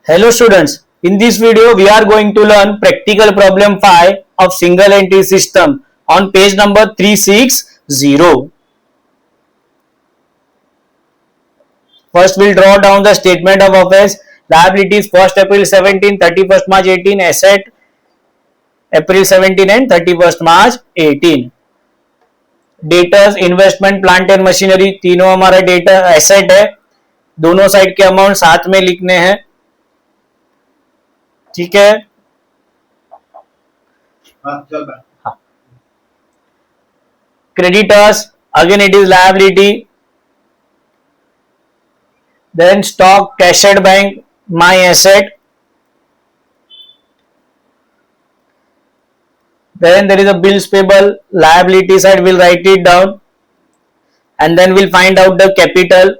Hello students, in this video we are going to learn practical problem 5 of single entry system on page number 360. First we'll draw down the statement of affairs. Liabilities 1st April 17, 31st March 18, asset April 17 and 31st March 18. Debtors investment plant and machinery तीनों हमारा data asset है, दोनों side के amount साथ में लिखने हैं. ठीक है. Creditors again it is liability, then stock cash at bank my asset, then there is a bills payable liability side, we'll write it down and then we'll find out the capital.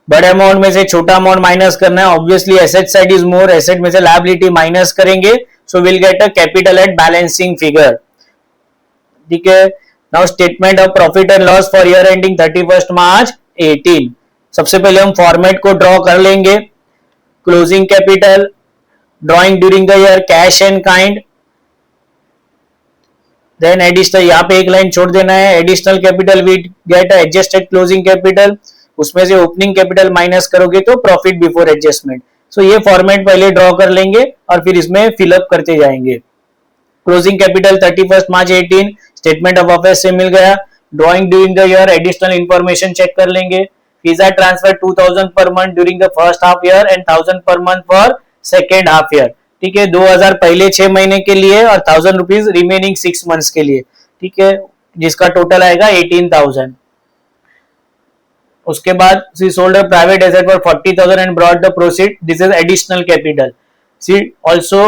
बड़े amount में से छोटा amount minus करना है. Obviously asset side is more, asset में से liability minus करेंगे, so will get a capital at balancing figure. ठीक है. Now statement of profit and loss for year ending 31st March 18. सबसे पहले हम फॉर्मेट को ड्रॉ कर लेंगे. Closing capital, drawing during the year, cash and kind, then additional, यहाँ पे एक लाइन छोड़ देना है. Additional capital we get adjusted closing capital, उसमें से ओपनिंग कैपिटल माइनस करोगे तो प्रॉफिट बिफोर एडजस्टमेंट. सो ये फॉर्मेट पहले ड्रॉ कर लेंगे और फिर इसमें फिलअप करते जाएंगे. Closing capital 31st March 18 statement of affairs से मिल गया. Drawing during the year, additional information check कर लेंगे. Visa transfer 2000 per month during the first half year and 1000 per month for second half year. ठीक है. 2000 पहले 6 महीने के लिए और 1000 रुपीज रिमेनिंग 6 मंथ्स के लिए. ठीक है. जिसका टोटल आएगा 18,000. उसके बाद she sold a private asset for 40,000 and brought the proceed. This is additional capital. She also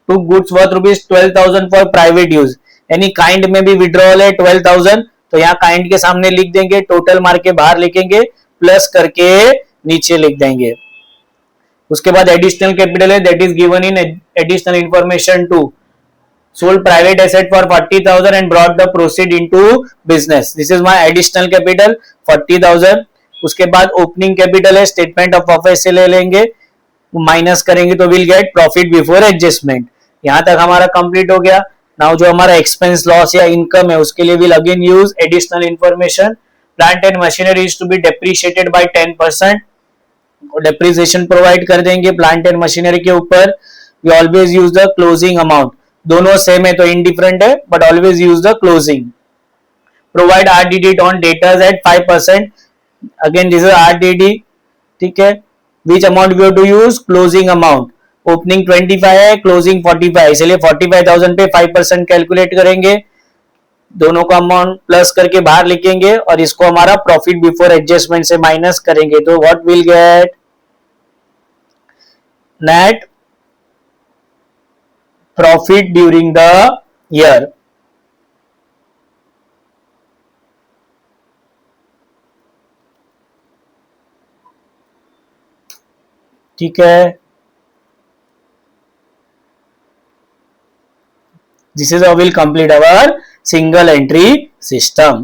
to goods worth rupees 12,000 for private use. यानी काइंड में भी विड्रॉल है 12,000, तो यहाँ काइंड के सामने लिख देंगे, टोटल मार के बाहर लिखेंगे, प्लस करके नीचे लिख देंगे. उसके बाद एडिशनल कैपिटल है, that is given in additional information to sold private asset for 40,000 and brought the proceed into business. This is my additional capital 40,000. उसके बाद ओपनिंग कैपिटल है, स्टेटमेंट ऑफ अफेयर्स से ले लेंगे, माइनस करेंगे तो will get profit before adjustment. यहां तक हमारा कंप्लीट हो गया. नाउ जो हमारा एक्सपेंस लॉस या इनकम है उसके लिए will again use additional information. Plant and machinery is to be depreciated by 10%. Depreciation provide कर देंगे प्लांट एंड मशीनरी के ऊपर. We always use the closing amount. दोनों सेम है तो इंडिफरेंट है, but always use the closing. Provide RDD on debtors at 5%. Again this is RDD. ठीक है. Which amount we have to use? Closing amount. Opening 25 है, closing 45 है, इसलिए 45,000 पे 5% कैलकुलेट करेंगे. दोनों का अमाउंट प्लस करके बाहर लिखेंगे और इसको हमारा प्रॉफिट बिफोर एडजस्टमेंट से माइनस करेंगे तो what will get? Net profit during the year. ठीक है. This is how we'll complete our single entry system.